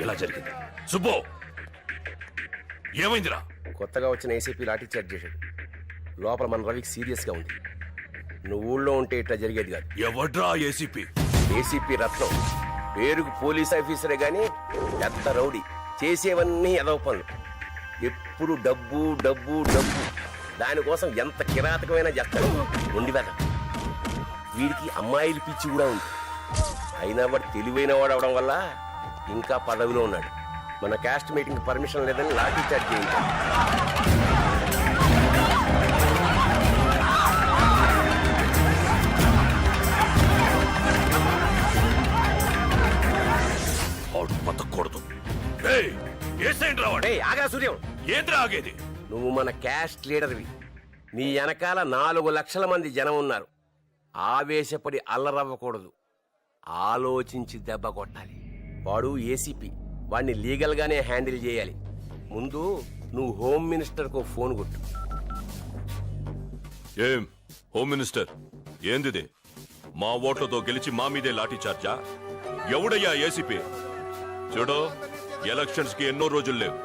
ఎలా జరిగింది సుబ్బు? ఏమైందిరా? కొత్తగా వచ్చిన ఏసీపీ లాఠీ చార్జ్ చేశాడు. లోపల మన రవికి సీరియస్ గా ఉంది. నువ్వు ఊళ్ళో ఉంటే ఇట్లా జరిగేది కాదు. ఎవడ్రా ఏసీపీ? ఏసీపీ రత్నం. పేరుకు పోలీస్ ఆఫీసరే గాని పెద్ద రౌడీ. చేసేవన్నీ ఎదవ పనులు. ఎప్పుడు డబ్బు డబ్బు డబ్బు. దానికోసం ఎంత కిరాతకమైనా చేస్తాడు. ఉండి వెద. వీడికి అమ్మాయిల పిచ్చి కూడా ఉంది. అయినా వాడు తెలివైన వాడు అవడం వల్ల ఇంకా పదవిలో ఉన్నాడు. మన క్యాస్ట్ మీటింగ్ పర్మిషన్ లేదని లాఠీ చార్జ్ చేయించాడు. బతకూడదు. ఆగా సూర్యం, ఏంద్రా ఆగేది? నువ్వు మన క్యాస్ట్ లీడర్వి. నీ వెనకాల 4 లక్షల మంది జనం ఉన్నారు. ఆవేశపడి అల్లరవ్వకూడదు. ఆలోచించి దెబ్బ కొట్టాలి. వాడు ఏసీపీ. వాడిని లీగల్ గానే హ్యాండిల్ చేయాలి. ముందు నువ్వు హోమ్ మినిస్టర్ కు ఫోన్ కొట్టు. ఏం హోమ్ మినిస్టర్, ఏందిది? మా ఓట్లతో గెలిచి మా మీదే లాఠీ చార్జా? ఎవడయ్యా ఏసీపీ? చూడు, ఎలక్షన్స్ కి ఎన్నో రోజులు లేవు.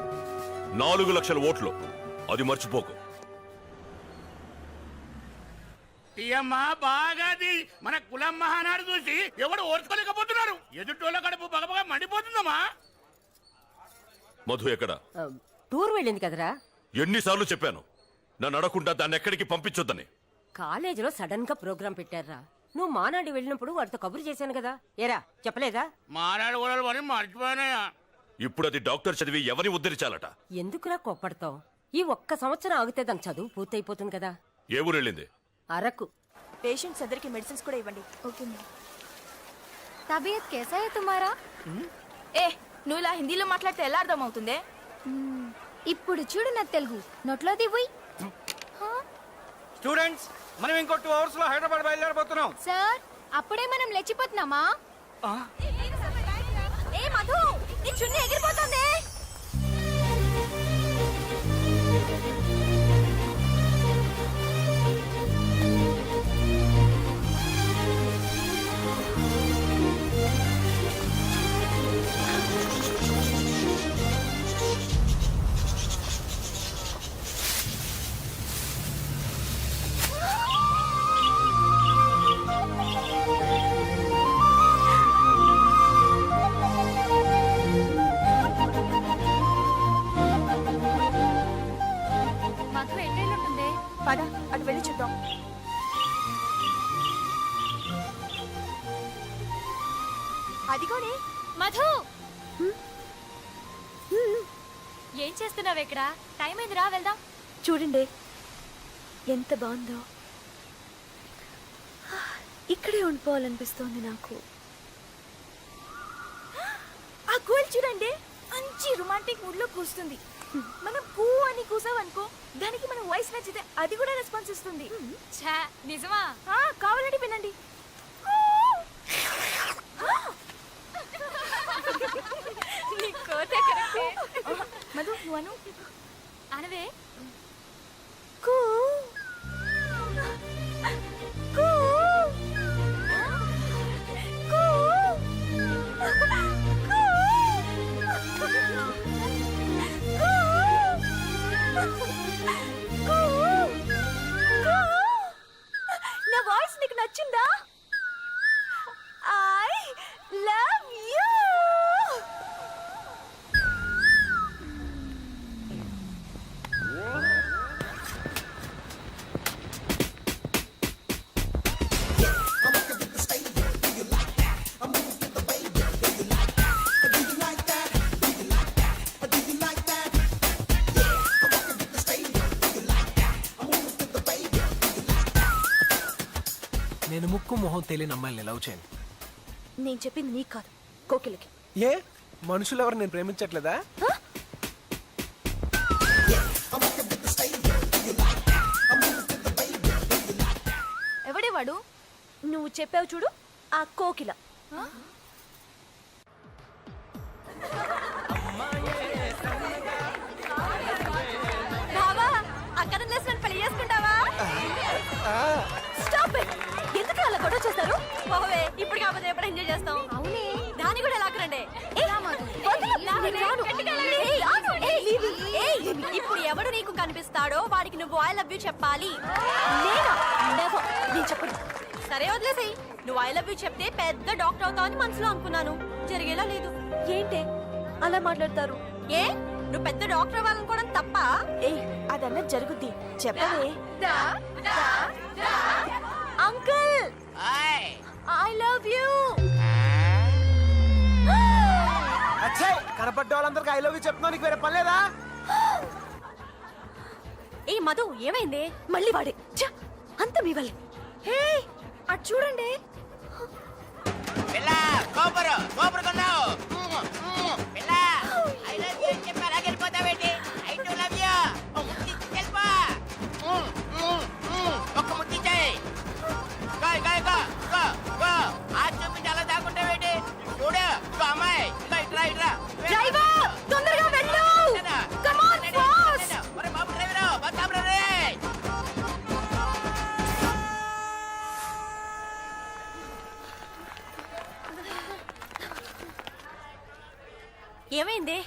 4 లక్షల ఓట్లు, అది మర్చిపోకు. బాగాది మన కులం మహానాడు చూసి ఎవడు ఓర్చుకోలేకపోతున్నారు. ఎదుటోళ్ళ కడుపు బగబగా మండిపోతుందమ్మా. మధు ఎక్కడ? టూర్ వెళ్ళింది కదరా. ఎన్నిసార్లు చెప్పాను నన్ను అడగకుండా దాన్ని ఎక్కడికి పంపించొద్దని. కాలేజీలో సడన్ గా ప్రోగ్రాం పెట్టారా. నువ్వు మానాడు వెళ్ళినప్పుడు వాడితో కబురు చేశాను కదా. ఏరా చెప్పలేదా? మానాడు కూడా మర్చిపోయానయా. ఇప్పుడు అది డాక్టర్ చదివి ఎవరిని ఉద్ధరించాలట. ఎందుకురా కోప్పడతావు? ఈ ఒక్క సంవత్సరం ఆగితే దాని చదువు పూర్తయిపోతుంది కదా. ఏ ఊరు వెళ్ళింది? అరకు. పేషెంట్స్ అందరికి మెడిసిన్స్ కూడా ఇవ్వండి. ఓకే. తబియత్ कैसा है तुम्हारा? ఏ నువ్వు ఇలా హిందీలో మాట్లాడితే ఎలా అర్థం అవుతుంది? ఇప్పుడు చూడు నా తెలుగు నోట్లో దివ్వు. స్టూడెంట్స్, మనం ఇంకో 2 అవర్స్ లో హైదరాబాద్ బయలుదేరబోతున్నాం. సార్, అప్పుడే మనం లేచిపోతున్నామా? ఏ మధు, నీ చున్నీ ఎగిరిపోతుంది. మధు ఎట్టేళ్ళుంటుంది? పద అటు వెళ్ళి చూద్దాం. అదిగోనే మధు, ఏం చేస్తున్నావు ఇక్కడ? టైం అయింది, రా వెళ్దాం. చూడండి ఎంత బాగుందో. ఇక్కడే ఉండిపోవాలనిపిస్తోంది నాకు. ఆ గోల్ చూడండి, మంచి రొమాంటిక్ మూడ్ లో కూస్తుంది. మనం పూ అని కూసావనుకో, దానికి మన వాయిస్ నచ్చితే అది కూడా రెస్పాన్స్ ఇస్తుంది. నిజమా? కావాలంటే వినండి. మధు నువ్వు అను. అనవే. కూ కూ కూ నా వాయిస్ నీకు నచ్చిందా? I love you. నేను ముక్కు మొహం తెలియని అమ్మాయిని లవ్ చేయను. నేను చెప్పింది నీకు కాదు, కోకిలకి. ఏ మనుషులు ఎవరు నేను ప్రేమించట్లేదా? ఎవడేవాడు? నువ్వు చెప్పావు చూడు, ఆ కోకిల. బావా, అక్కడ పెళ్లి చేసుకుంటావా? Stop it. పోవే ఇప్పుడు కాకపోతే ఎప్పుడు ఎంజాయ్ చేస్తాం అవునే దాన్ని కూడా లాక్కరండి ఇప్పుడు ఎవడు నీకు కనిపిస్తాడో వాడికి నువ్వు ఐ లవ్ యూ చెప్పాలి నేను చెప్పను సరే వదిలేసాయి నువ్వు ఐ లవ్ యూ చెప్తే పెద్ద డాక్టర్ అవుతావు అని మనసులో అనుకున్నాను జరిగేలా లేదు ఏంటే అలా మాట్లాడతారు ఏ నువ్వు పెద్ద డాక్టర్ అవ్వాలనుకోవడం తప్ప ఏ అదన్నా జరుగుద్ది చెప్పవే uncle I love you Achay కనపడ్డ వాళ్ళందరికి ఐ లవ్ యూ చెప్తున్నావు, నీకు వేరే పని లేదా? ఏ మధు ఏమైంది మళ్ళీ వాడే అంత మీ వల్లే హే అటు చూడండి డ్రైవర్ తొందరగా వెళ్ళు కమ్ ఆన్ ఫాస్ట్ ఏమైంది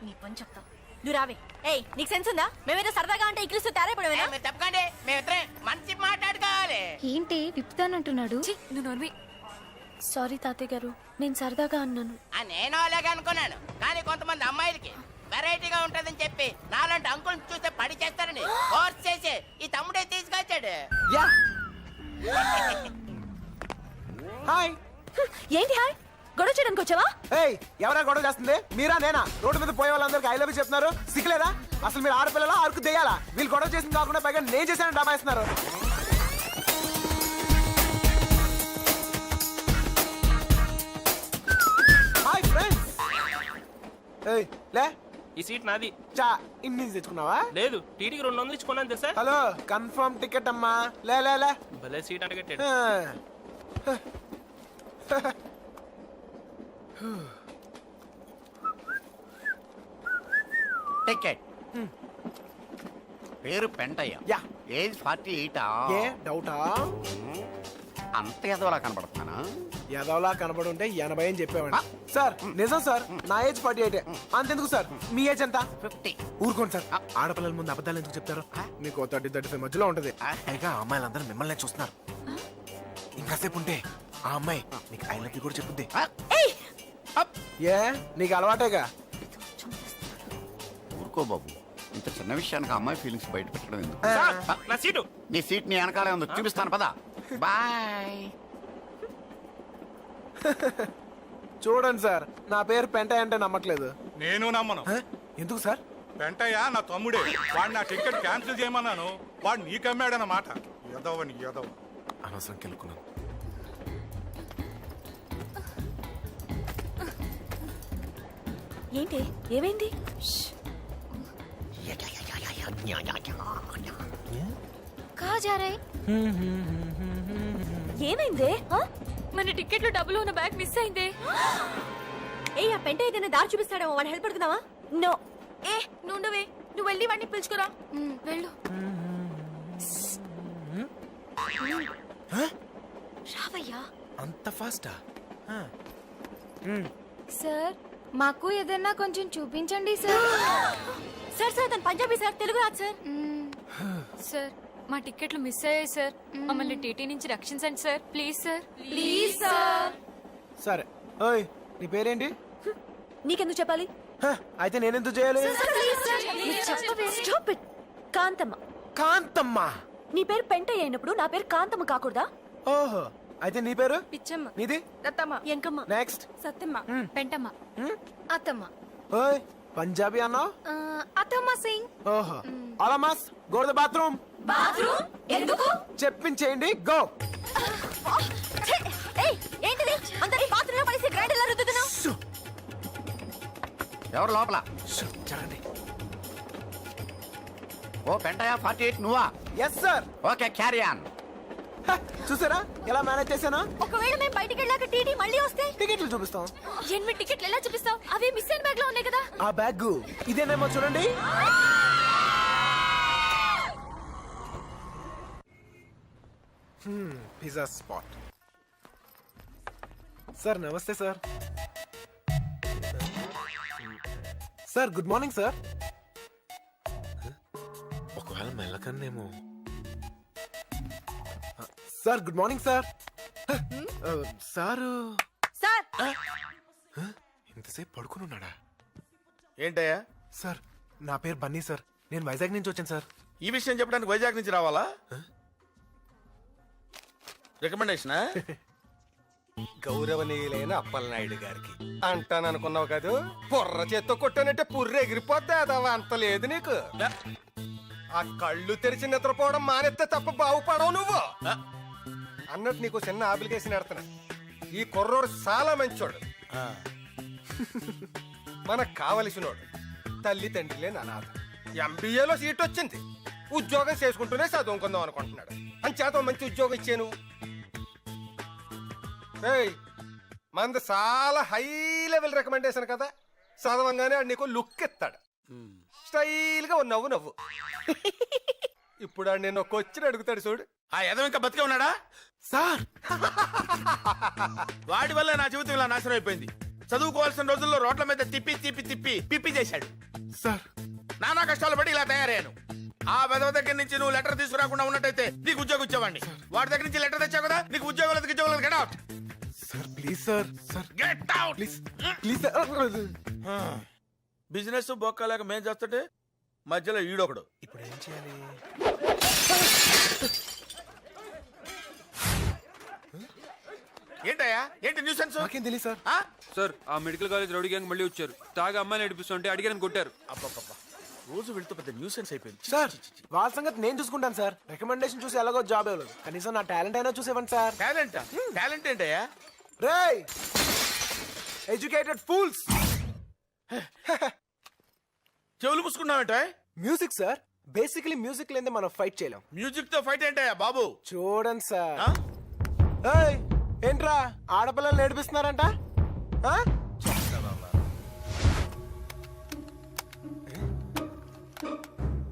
నీ పని చెప్తా నువ్వు రావే ఏయ్ నీకు సెన్స్ ఉందా మేమేదో సరదాగా అంటే ఇక్కిలిస్తూ తేరైపడమేనా తప్పకండి మేమిద్దరే మంచి మాట్లాడుకోవాలి. ఏంటి విప్పుతానంటున్నాడు నువ్వు నోర్వి సారీ తాతయ్య గారు నేను సరదాగా అన్నాను నేను అలాగే అనుకున్నాను కానీ కొంతమంది అమ్మాయిలకి వెరైటీగా ఉంటదని చెప్పి నాలాంటి అంకుల్ చూస్తే పడి చేస్తారని ఫోర్స్ చేసి ఈ తమ్ముడే తీసుకొచ్చాడు. Yeah hi. ఏంటి హాయ్ గొడవ చేయడానికి వచ్చావా ఏయ్ ఎవరా గొడవ చేస్తుంది? మీరా నేనా? రోడ్డు మీద పోయే వాళ్ళందరికి ఐ లవ్ యూ చెప్తున్నారు, సిగ్గులేదా? అసలు మీరు ఆడపిల్లలా అరకు దేయాలా? వీళ్ళు గొడవ చేసింది కాకుండా పైగా నేను చేశాను డాబాయిస్తున్నారు. Hi friends. ఏయ్ లే ఈ సీట్ నాది. చా ఇన్ని తెచ్చుకున్నావా? లేదు టీటీకి 200 ఇచ్చుకున్నాను తెలుసా. హలో కన్ఫర్మ్ టికెట్ అమ్మా. లే లే లే భలే సీట్ అడగట్టాడు. టికెట్ పేరు పెంటయ్య. యా. ఏజ్ 48. ఏ డౌటా? అంత ఎదవలా కనబడుతున్నానా? యాదవ్లా కనబడి ఉంటే 80 అని చెప్పేవాడి. సార్ నిజం సార్, నా ఏజ్ 48. అంతెందుకు సార్ మీ ఏజ్ ఎంత? 50. ఊరుకోండి సార్, ఆడపిల్లల ముందు అబద్ధాలు ఎందుకు చెప్తారు? మీకు 30-35 మధ్యలో ఉంటది. పైగా అమ్మాయిలందరూ మిమ్మల్ని చూస్తున్నారు. ఇంకాసేపు ఉంటే ఆ అమ్మాయి నీకు ఐ లవ్ యూ కూడా చెప్పుద్ది. ఏ నీకు అలవాటేగా. ఊరుకో బాబు, ఇంత చిన్న విషయానికి అమ్మాయి ఫీలింగ్స్ బయట పెట్టడం ఎందుకు? సార్, నా సీటు. నీ సీట్ నీ వెనకాలే ఉంది, చూపిస్తాను పదా. బాయ్. చూడండి సార్, నా పేరు పెంటయ్య అంటే నమ్మట్లేదు. నేను నమ్మను. ఎందుకు సార్? వెంటయ్య నా తమ్ముడే. వాడు నా టికెట్ క్యాన్సిల్ చేయమన్నాను, వాడు నీకమ్మాడన్నమాట. ఎదవని ఎదవ. అనవసరం కెలుకున్నాను. ఏంటి ఏమైంది ఏమైందే మన టికెట్లో డబ్బులు ఉన్న బ్యాగ్ మిస్ అయిందే ఏ ఆ పెంట ఏదైనా దారి చూపిస్తాడేమో వాడిని హెల్ప్ అడుగుదామా నో ఏ నువ్వే నువ్వు వెళ్ళి వాడిని పిలుచుకురా వెళ్ళు రావయ్యా అంత ఫాస్టా? సార్ మాకు ఏదైనా కొంచెం చూపించండి సార్ సార్ సార్ తను పంజాబీ సార్ తెలుగు రాదు సార్ సార్ మా టికెట్లు మిస్ అయ్యాయి సార్ మమ్మల్ని టీటీ నుంచి రక్షించండి sir please sir please sir సరే. ఓయ్ నీ పేరేంటి? నీకెందుకు చెప్పాలి అయితే నేనెందుకు చేయాలి? Stop it. కాంతమ్మ. కాంతమ్మ. నీ పేరు పెంటయ్య అయినప్పుడు నా పేరు కాంతమ్మ కాకూడదా? ఓహో, అయితే నీ పేరు? పిచ్చమ్మ. నీది? దత్తమ్మ. ఎంకమ్మ. నెక్స్ట్. సత్యమ్మ పెంటమ్మ అత్తమ్మ. ఓయ్ పంజాబీ అన్నావు? అత్తమ్మ సింగ్. ఓహో. అలామాస్ go to the bathroom. Bathroom ఎందుకు? చెప్పించేయండి, గో. ఏయ్ ఏంటిది అందరి బాత్రూమ్ లో పడేసి గ్రైండర్ లా రుద్దుతున్నావు? ఎవరు లోపల? జరగండి. ఓ పెంటయ్య 48 నువ్వా? Yes sir. Okay carry on. చూసారా ఎలా మేనేజ్ చేశాను? ఒకవేళ మేము బయటికి వెళ్ళాక టీటీ మళ్ళీ వస్తే టికెట్లు చూపిస్తాం. 8 టికెట్లు ఎలా చూపిస్తావు అవే మిస్ అయిన బ్యాగ్ లో ఉన్నాయి కదా ఆ బ్యాగ్ ఇదేనేమో చూడండి. Pizza spot. సార్ నమస్తే sir. Sir good morning sir. ఒకవేళ మెల్లకన్నేమో. Sir good morning sir. Sir sir ఇంతసేపు పడుకుని ఉన్నాడా? ఏంటయ్యా? సార్ నా పేరు బన్నీ సార్. నేను వైజాగ్ నుంచి వచ్చాను సార్. ఈ విషయం చెప్పడానికి వైజాగ్ నుంచి రావాలా? రికమెండేషనా? గౌరవనీయులైన అప్పలనాయుడు గారికి అంటాననుకున్నావు కాదు. పొర్ర చేత్తో కొట్టానంటే పుర్రె ఎగిరిపోద్ది. అదవా అంత లేదు నీకు. ఆ కళ్ళు తెరిచి నిద్రపోవడం మానేస్తే తప్ప బాగుపడవు నువ్వు. అన్నట్టు నీకు చిన్న అప్లికేషన్ ఎడతాను. ఈ కుర్రోడు చాలా మంచోడు, మనకు కావలసినోడు, తల్లి తండ్రి లేని అనాథ. ఎంబీఏలో సీట్ వచ్చింది, ఉద్యోగం చేసుకుంటూనే చదువుకుందాం అనుకుంటున్నాడు. అంచేత మంచి ఉద్యోగం ఇచ్చాను. మంది చాలా హై లెవెల్ రికమెండేషన్ కదా. చదవంగానే ఆడు నీకు లుక్ ఇస్తాడు. స్టైల్ గా నవ్వు నవ్వు. ఇప్పుడు ఆడు నేను ఒక వచ్చిన అడుగుతాడు చూడు. ఆ ఎదవ ఇంకా బతికే ఉన్నాడా? సార్ వాడి వల్ల నా జీవితం ఇలా నాశనం అయిపోయింది. చదువుకోవాల్సిన రోజుల్లో రోడ్ల మీద తిప్పి తిప్పి తిప్పి పిప్పి చేశాడు. సార్ నానా కష్టాలు పడి ఇలా తయారయ్యాను. ఆ వెదవ దగ్గర నుంచి నువ్వు లెటర్ తీసుకురాకుండా ఉన్నట్టయితే నీకు ఉద్యోగం ఇచ్చేవాడిని. వాడి దగ్గర నుంచి లెటర్ తెచ్చావు కదా, నీకు ఉద్యోగం లేదు. Get out sir please sir. Sir get out please please sir. Business బొక్కలేక మేం చేస్తుంటే మధ్యలో ఈడొకడు. ఇప్పుడు ఏం చేయాలి? ఏంటయ్యా? ఏంటి న్యూసెన్స్? నాకేం తెలియదు సార్. సార్ ఆ మెడికల్ కాలేజ్ రౌడీ గ్యాంగ్ మళ్ళీ వచ్చారు. తాగా అమ్మాయిని నడిపిస్తుంటే అడిగారని కొట్టారు. అబ్బబ్బబ్బా, రోజు వెళ్తూ పెద్ద న్యూసెన్స్ అయిపోయింది. సార్ వాళ్ళ సంగతి నేను చూసుకుంటాను సార్. రికమెండేషన్ చూసి ఎలాగో జాబ్ ఇవ్వలేదు, కనీసం నా టాలెంట్ అయినా చూసేవండి సార్. టాలెంట్? టాలెంట్ ఏంటయ్యా? రేయ్ ఎడ్యుకేటెడ్ ఫూల్స్. చెవులు పూసుకున్నావేంట? Music sir. బేసికలీ మ్యూజిక్ లేదే మనం ఫైట్ చేయలేం. మ్యూజిక్ తో ఫైట్ ఏంటయ్యా బాబు? చూడండి సార్. ఆ? ఏయ్ ఏంట్రా ఆడపిల్లలు నేర్పిస్తున్నారంట? ఆ?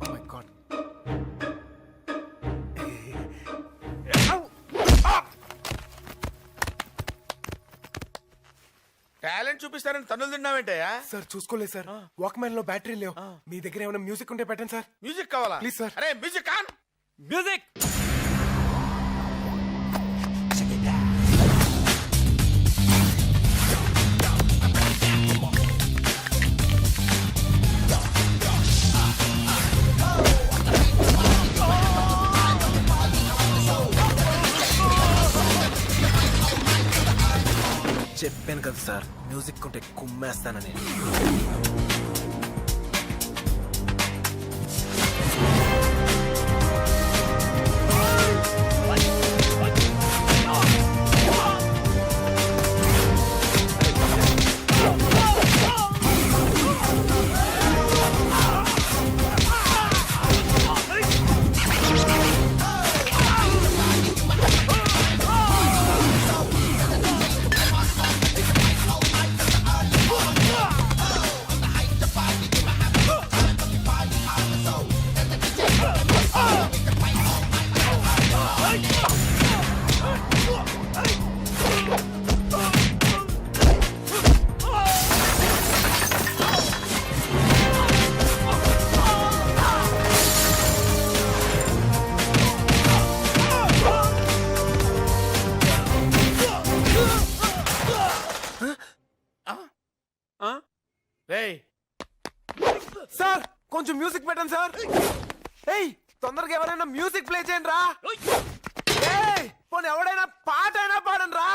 Oh my God. టాలెంట్ చూపిస్తారని తన్నులు తిన్నావేంటయ్యా? సార్ చూసుకోలేదు సార్. వాక్మ్యాన్ లో బ్యాటరీ లేవు. మీ దగ్గర ఏమైనా మ్యూజిక్ ఉంటే పెట్టండి సార్. మ్యూజిక్ కావాలా? Please sir. అరే మ్యూజిక్ ఆన్. మ్యూజిక్. చెప్పాను కదా సార్, మ్యూజిక్ ఉంటే కుమ్మేస్తానని. సార్ కొంచెం మ్యూజిక్ పెట్టండి సార్. ఏయ్ తొందరగా ఎవరైనా మ్యూజిక్ ప్లే చేయండి రా. ఏయ్ పోనీ ఎవడైనా పాట అయినా పాడండి రా.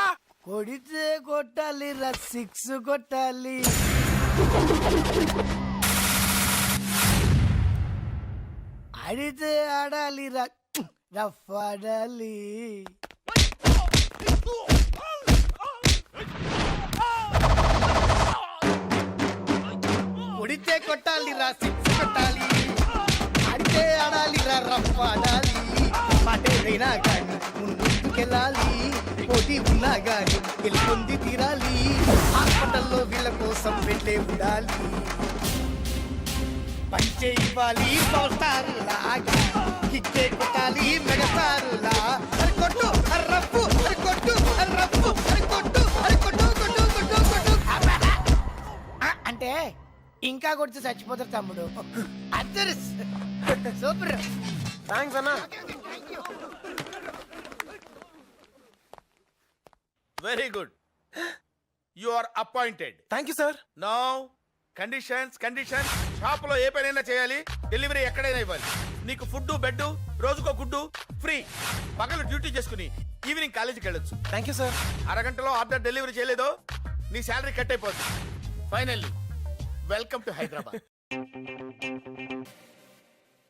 కొడితే కొట్టాలి రా, సిక్స్ కొట్టాలి. ఆడితే ఆడాలి రా, రఫ్ ఆడాలి. కొడితే కొట్టాలి రా, సిక్స్ కొట్టాలి. ఆడితే ఆడాలి రా, రఫ్ ఆడాలి. మాటేదైనా కానీ ముందుకెళ్ళాలి. పోటీ ఉన్నా గాని గెలుపొంది తీరాలి. హాస్పిటల్లో వీళ్ళ కోసం వెళ్ళే ఉండాలి. పంచే ఇవ్వాలి పవర్ లాగా కిక్కే కొట్టాలి మెగస్టారులా అరే కొట్టు అరే రప్పు అరే కొట్టు అరే రప్పు అరే కొట్టు అరే కొట్టు కొట్టు కొట్టు కొట్టు అంటే ఇంకా కొడితే చచ్చిపోతారు తమ్ముడు అద్దరు సూపర్ థ్యాంక్స్ అన్నా. Very good you are appointed. Thank you sir. No conditions shop లో ఏ పనైనా చేయాలి, డెలివరీ ఎక్కడైనా ఇవ్వాలి. నీకు ఫుడ్ బెడ్ రోజుకో గుడ్డు ఫ్రీ. పగలు డ్యూటీ చేసుకుని ఈవినింగ్ కాలేజీకి వెళ్ళొచ్చు. Thank you sir. అరగంటలో ఆర్డర్ డెలివరీ చేయలేదో నీ శాలరీ కట్ అయిపోతుంది. Finally welcome to Hyderabad.